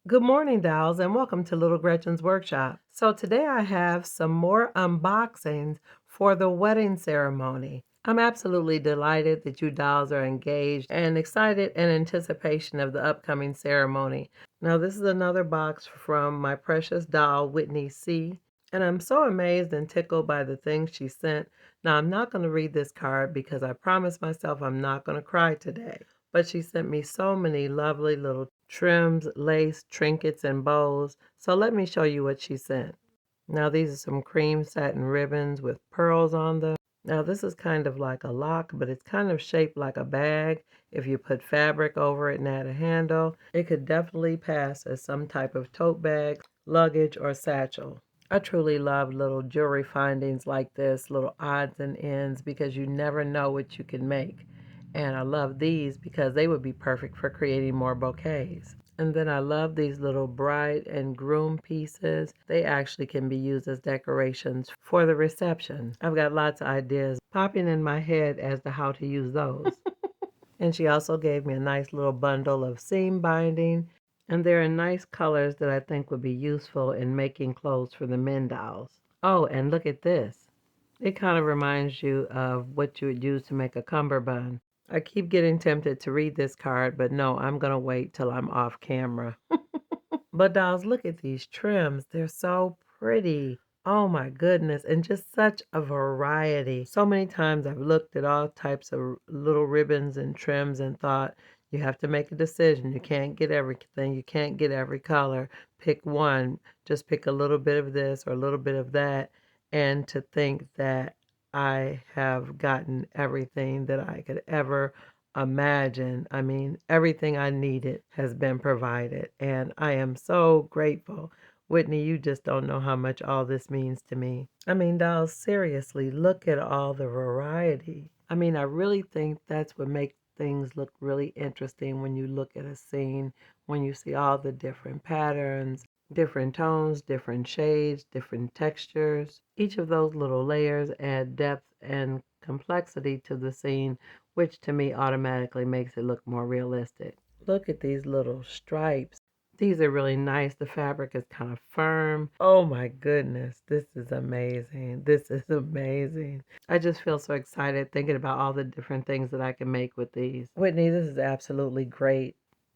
Good morning, dolls, and welcome to Little Gretchen's Workshop. So today I have some more unboxings for the wedding ceremony. I'm absolutely delighted that you dolls are engaged and excited in anticipation of the upcoming ceremony. Now this is another box from my precious doll, Whitney C. And I'm so amazed and tickled by the things she sent. Now I'm not going to read this card because I promised myself I'm not going to cry today. But she sent me so many lovely little trims, lace, trinkets, and bows. So let me show you what she sent. Now these are some cream satin ribbons with pearls on them. Now this is kind of like a lock, but it's kind of shaped like a bag. If you put fabric over it and add a handle, it could definitely pass as some type of tote bag, luggage, or satchel. I truly love little jewelry findings like this, little odds and ends, because you never know what you can make. And I love these because they would be perfect for creating more bouquets. And then I love these little bride and groom pieces. They actually can be used as decorations for the reception. I've got lots of ideas popping in my head as to how to use those. And she also gave me a nice little bundle of seam binding. And they're in nice colors that I think would be useful in making clothes for the men dolls. Oh, and look at this. It kind of reminds you of what you would use to make a cummerbund. I keep getting tempted to read this card, but no, I'm going to wait till I'm off camera. But dolls, look at these trims. They're so pretty. Oh my goodness. And just such a variety. So many times I've looked at all types of little ribbons and trims and thought, you have to make a decision. You can't get everything. You can't get every color. Pick one. Just pick a little bit of this or a little bit of that. And to think that I have gotten everything that I could ever imagine. I mean, everything I needed has been provided, and I am so grateful. Whitney, you just don't know how much all this means to me. I mean, dolls, seriously, look at all the variety. I mean, I really think that's what makes things look really interesting when you look at a scene, when you see all the different patterns, different tones, different shades, different textures. Each of those little layers add depth and complexity to the scene, which to me automatically makes it look more realistic. Look at these little stripes. These are really nice. The fabric is kind of firm. Oh my goodness, this is amazing. This is amazing. I just feel so excited thinking about all the different things that I can make with these. Whitney, this is absolutely great.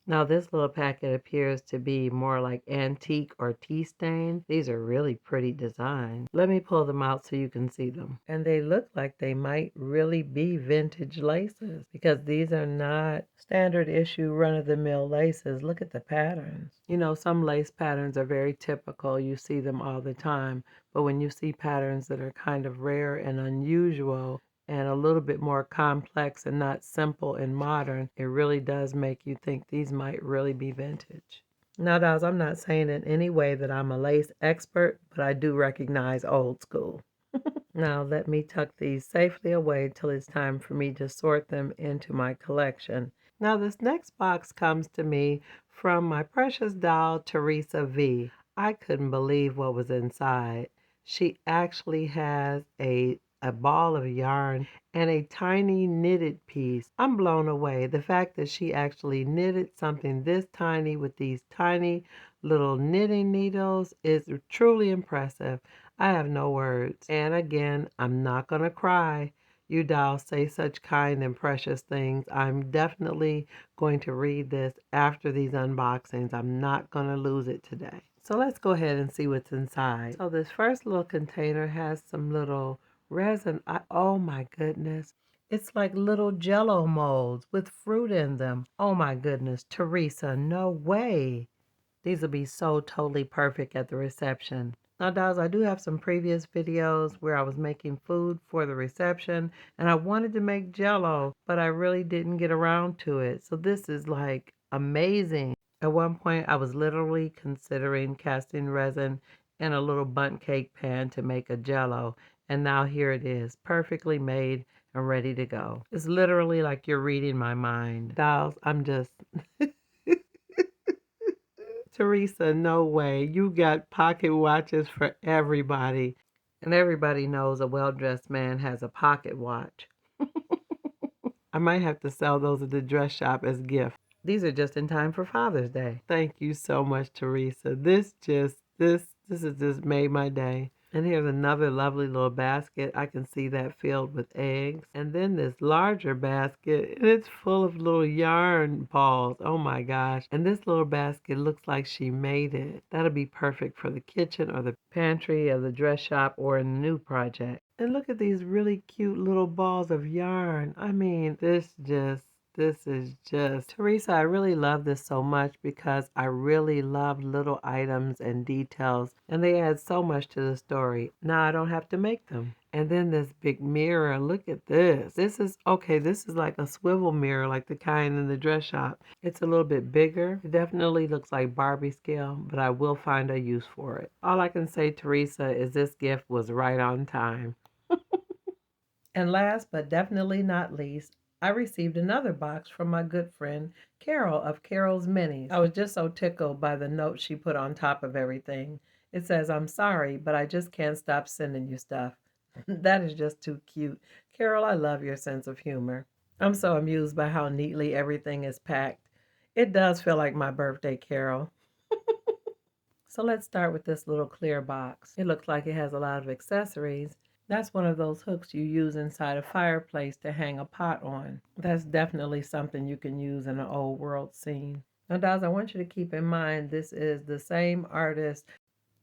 Now this little packet appears to be more like antique or tea stain. These are really pretty designs. Let me pull them out so you can see them. And they look like they might really be vintage laces because these are not standard issue run-of-the-mill laces. Look at the patterns. You know, some lace patterns are very typical. You see them all the time. But when you see patterns that are kind of rare and unusual, and a little bit more complex and not simple and modern, it really does make you think these might really be vintage. Now, dolls, I'm not saying in any way that I'm a lace expert, but I do recognize old school. Now, let me tuck these safely away till it's time for me to sort them into my collection. Now, this next box comes to me from my precious doll, Teresa V. I couldn't believe what was inside. She actually has a ball of yarn and a tiny knitted piece. I'm blown away. The fact that she actually knitted something this tiny with these tiny little knitting needles is truly impressive. I have no words. And again, I'm not going to cry. You dolls say such kind and precious things. I'm definitely going to read this after these unboxings. I'm not going to lose it today. So let's go ahead and see what's inside. So this first little container has some little resin. Oh my goodness. It's like little jello molds with fruit in them. Oh my goodness, Teresa, no way. These will be so totally perfect at the reception. Now, dolls, I do have some previous videos where I was making food for the reception, and I wanted to make jello, but I really didn't get around to it. So this is like amazing. At one point, I was literally considering casting resin in a little bundt cake pan to make a jello, and now here it is, perfectly made and ready to go. It's literally like you're reading my mind. Dolls, I'm just... Teresa, no way. You got pocket watches for everybody. And everybody knows a well-dressed man has a pocket watch. I might have to sell those at the dress shop as gifts. These are just in time for Father's Day. Thank you so much, Teresa. This has just made my day. And here's another lovely little basket. I can see that filled with eggs. And then this larger basket, and it's full of little yarn balls. Oh my gosh. And this little basket looks like she made it. That'll be perfect for the kitchen or the pantry or the dress shop or a new project. And look at these really cute little balls of yarn. I mean, this is just, Teresa, I really love this so much because I really love little items and details, and they add so much to the story. Now I don't have to make them. And then this big mirror, look at this. This is like a swivel mirror, like the kind in the dress shop. It's a little bit bigger. It definitely looks like Barbie scale, but I will find a use for it. All I can say, Teresa, is this gift was right on time. And last but definitely not least, I received another box from my good friend Carol of Carol's Minis. I was just so tickled by the note she put on top of everything. It says, "I'm sorry, but I just can't stop sending you stuff." That is just too cute. Carol, I love your sense of humor. I'm so amused by how neatly everything is packed. It does feel like my birthday, Carol. So let's start with this little clear box. It looks like it has a lot of accessories. That's one of those hooks you use inside a fireplace to hang a pot on. That's definitely something you can use in an old world scene. Now, dolls, I want you to keep in mind this is the same artist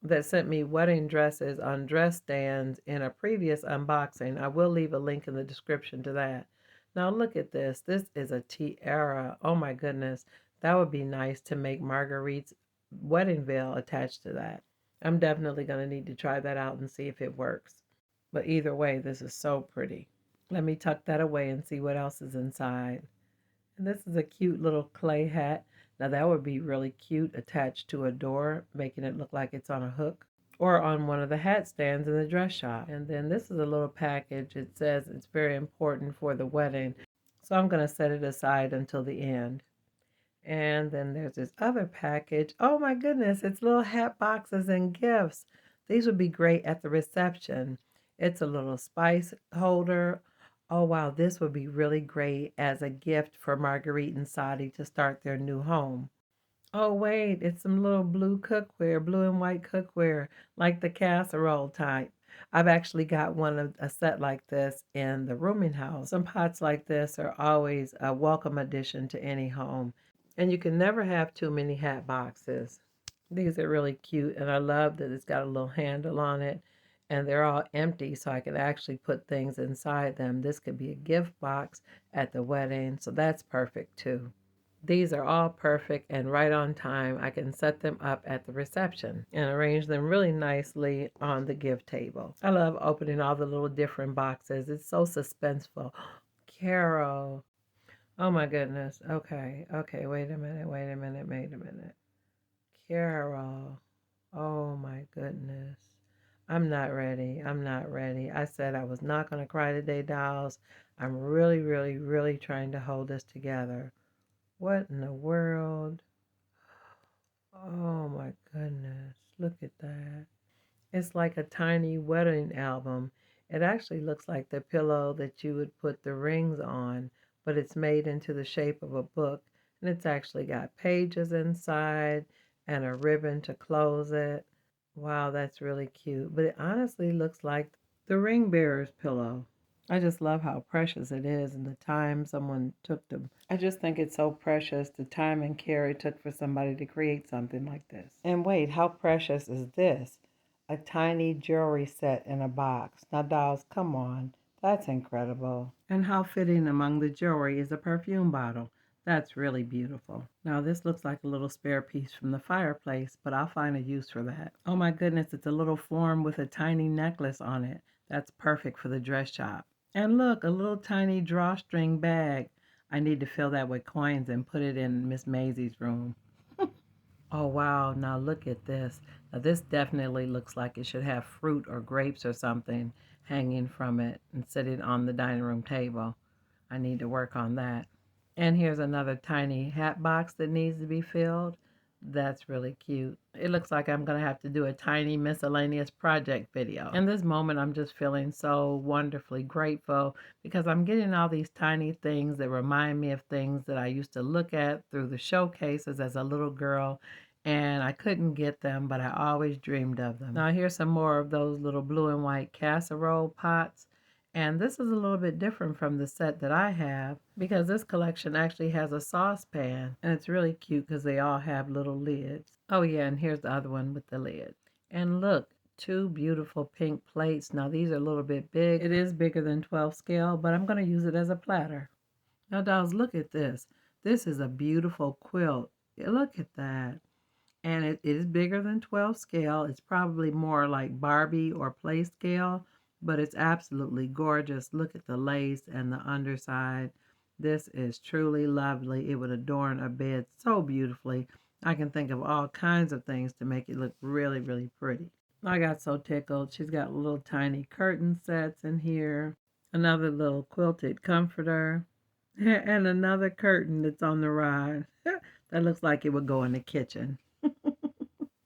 that sent me wedding dresses on dress stands in a previous unboxing. I will leave a link in the description to that. Now look at this. This is a tiara. Oh my goodness. That would be nice to make Marguerite's wedding veil attached to that. I'm definitely going to need to try that out and see if it works. But either way, this is so pretty. Let me tuck that away and see what else is inside. And this is a cute little clay hat. Now that would be really cute attached to a door, making it look like it's on a hook or on one of the hat stands in the dress shop. And then this is a little package. It says it's very important for the wedding. So I'm going to set it aside until the end. And then there's this other package. Oh my goodness, it's little hat boxes and gifts. These would be great at the reception. It's a little spice holder. Oh wow, this would be really great as a gift for Marguerite and Sadi to start their new home. Oh wait, it's some little blue cookware, blue and white cookware, like the casserole type. I've actually got one of a set like this in the rooming house. Some pots like this are always a welcome addition to any home. And you can never have too many hat boxes. These are really cute, and I love that it's got a little handle on it, and they're all empty, so I can actually put things inside them. This could be a gift box at the wedding, so that's perfect too. These are all perfect and right on time. I can set them up at the reception and arrange them really nicely on the gift table. I love opening all the little different boxes. It's so suspenseful. Carol. Oh my goodness. Okay. Okay. Wait a minute. Wait a minute. Wait a minute. Carol. Oh my goodness. I'm not ready. I'm not ready. I said I was not going to cry today, dolls. I'm really, really, really trying to hold this together. What in the world? Oh my goodness. Look at that. It's like a tiny wedding album. It actually looks like the pillow that you would put the rings on, but it's made into the shape of a book. And it's actually got pages inside and a ribbon to close it. Wow, that's really cute. But it honestly looks like the ring bearer's pillow. I just love how precious it is and the time someone took to. I just think it's so precious, the time and care it took for somebody to create something like this. And wait, how precious is this? A tiny jewelry set in a box. Now, dolls, come on. That's incredible. And how fitting among the jewelry is a perfume bottle. That's really beautiful. Now, this looks like a little spare piece from the fireplace, but I'll find a use for that. Oh my goodness, it's a little form with a tiny necklace on it. That's perfect for the dress shop. And look, a little tiny drawstring bag. I need to fill that with coins and put it in Miss Maisie's room. Oh, wow. Now look at this. Now this definitely looks like it should have fruit or grapes or something hanging from it and sitting on the dining room table. I need to work on that. And here's another tiny hat box that needs to be filled. That's really cute. It looks like I'm going to have to do a tiny miscellaneous project video. In this moment, I'm just feeling so wonderfully grateful because I'm getting all these tiny things that remind me of things that I used to look at through the showcases as a little girl, and I couldn't get them, but I always dreamed of them. Now here's some more of those little blue and white casserole pots. And this is a little bit different from the set that I have because this collection actually has a saucepan. And it's really cute because they all have little lids. Oh yeah, and here's the other one with the lid. And look, two beautiful pink plates. Now these are a little bit big. It is bigger than 12 scale, but I'm going to use it as a platter. Now dolls, look at this. This is a beautiful quilt. Look at that. And it is bigger than 12 scale. It's probably more like Barbie or play scale, but it's absolutely gorgeous. Look at the lace and the underside. This is truly lovely. It would adorn a bed so beautifully. I can think of all kinds of things to make it look really, really pretty. I got so tickled. She's got little tiny curtain sets in here, another little quilted comforter, and another curtain that's on the rod. That looks like it would go in the kitchen.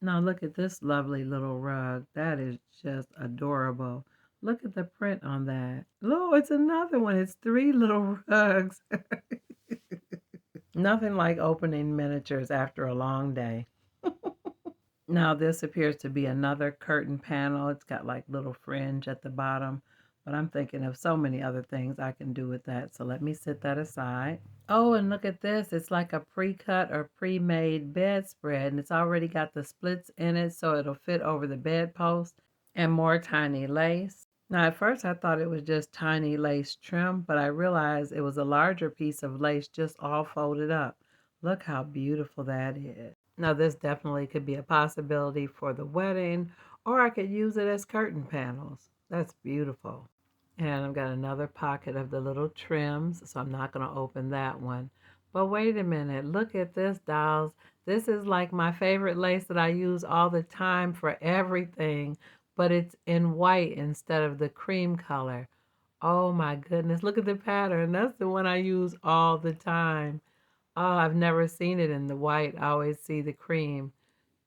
Now look at this lovely little rug. That is just adorable. Look at the print on that. Oh, it's another one. It's 3 little rugs. Nothing like opening miniatures after a long day. Now this appears to be another curtain panel. It's got like little fringe at the bottom. But I'm thinking of so many other things I can do with that. So let me set that aside. Oh, and look at this. It's like a pre-cut or pre-made bedspread. And it's already got the splits in it so it'll fit over the bedpost. And more tiny lace. Now at first I thought it was just tiny lace trim, but I realized it was a larger piece of lace just all folded up. Look how beautiful that is. Now this definitely could be a possibility for the wedding, or I could use it as curtain panels. That's beautiful. And I've got another pocket of the little trims, so I'm not going to open that one. But wait a minute, look at this, dolls. This is like my favorite lace that I use all the time for everything, but it's in white instead of the cream color. Oh my goodness, look at the pattern. That's the one I use all the time. Oh, I've never seen it in the white. I always see the cream.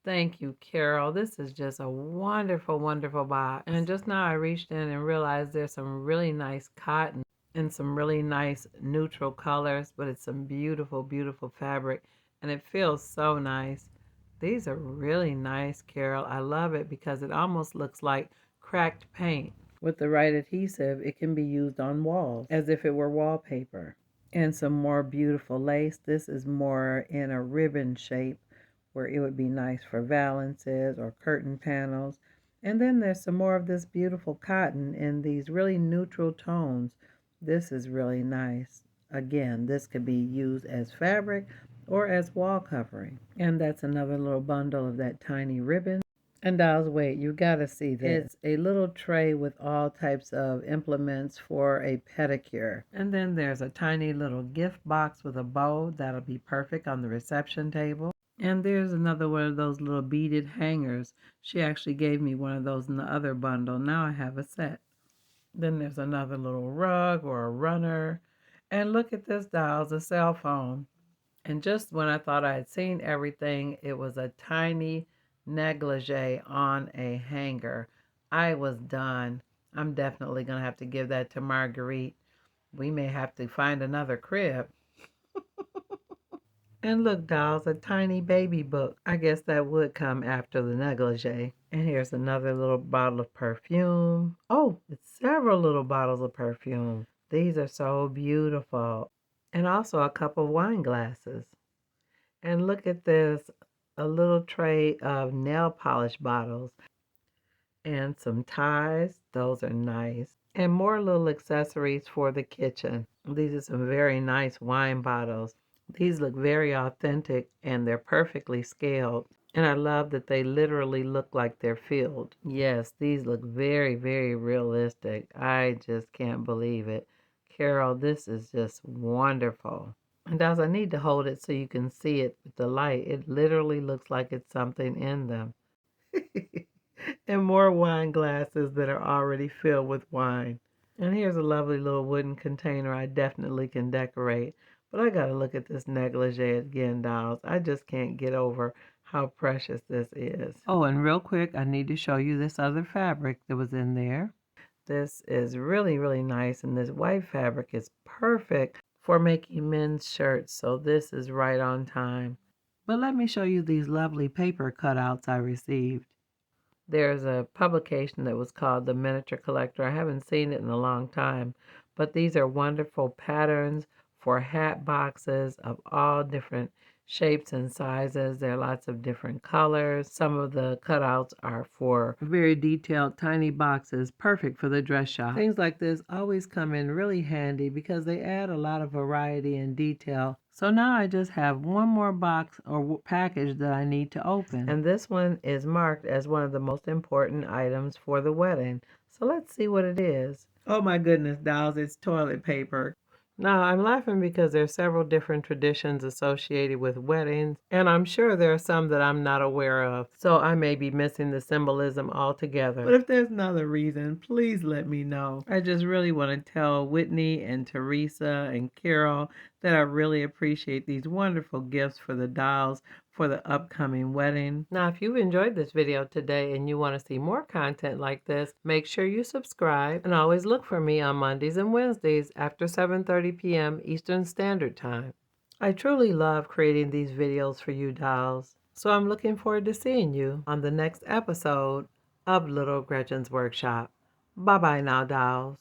Thank you, Carol. This is just a wonderful, wonderful box. And just now I reached in and realized there's some really nice cotton and some really nice neutral colors, but it's some beautiful, beautiful fabric. And it feels so nice. These are really nice, Carol. I love it because it almost looks like cracked paint. With the right adhesive, it can be used on walls as if it were wallpaper. And some more beautiful lace. This is more in a ribbon shape, where it would be nice for valances or curtain panels. And then there's some more of this beautiful cotton in these really neutral tones. This is really nice. Again, this could be used as fabric or as wall covering. And that's another little bundle of that tiny ribbon. And dolls, wait, you gotta see this. It's a little tray with all types of implements for a pedicure. And then there's a tiny little gift box with a bow that'll be perfect on the reception table. And there's another one of those little beaded hangers. She actually gave me one of those in the other bundle. Now I have a set. Then there's another little rug or a runner. And look at this, dolls, a cell phone. And just when I thought I had seen everything, it was a tiny negligee on a hanger. I was done. I'm definitely going to have to give that to Marguerite. We may have to find another crib. And look, dolls, a tiny baby book. I guess that would come after the negligee. And here's another little bottle of perfume. Oh, it's several little bottles of perfume. These are so beautiful. And also a couple of wine glasses. And look at this, a little tray of nail polish bottles. And some ties. Those are nice. And more little accessories for the kitchen. These are some very nice wine bottles. These look very authentic and they're perfectly scaled. And I love that they literally look like they're filled. Yes, these look very, very realistic. I just can't believe it. Carol, this is just wonderful. And as I need to hold it so you can see it with the light, it literally looks like it's something in them. And more wine glasses that are already filled with wine. And here's a lovely little wooden container I definitely can decorate. But I gotta look at this negligee again, dolls. I just can't get over how precious this is. Oh, and real quick, I need to show you this other fabric that was in there. This is really, really nice, and this white fabric is perfect for making men's shirts, so this is right on time. But let me show you these lovely paper cutouts I received. There's a publication that was called The Miniature Collector. I haven't seen it in a long time, but these are wonderful patterns for hat boxes of all different shapes and sizes. There are lots of different colors. Some of the cutouts are for very detailed tiny boxes, perfect for the dress shop. Things like this always come in really handy because they add a lot of variety and detail. So now I just have one more box or package that I need to open. And this one is marked as one of the most important items for the wedding. So let's see what it is. Oh my goodness, dolls, it's toilet paper. Now, I'm laughing because there are several different traditions associated with weddings, and I'm sure there are some that I'm not aware of, so I may be missing the symbolism altogether. But if there's another reason, please let me know. I just really want to tell Whitney and Teresa and Carol that I really appreciate these wonderful gifts for the dolls for the upcoming wedding. Now, if you've enjoyed this video today and you want to see more content like this, make sure you subscribe and always look for me on Mondays and Wednesdays after 7:30 p.m. Eastern Standard Time. I truly love creating these videos for you dolls, so I'm looking forward to seeing you on the next episode of Little Gretchen's Workshop. Bye-bye now, dolls.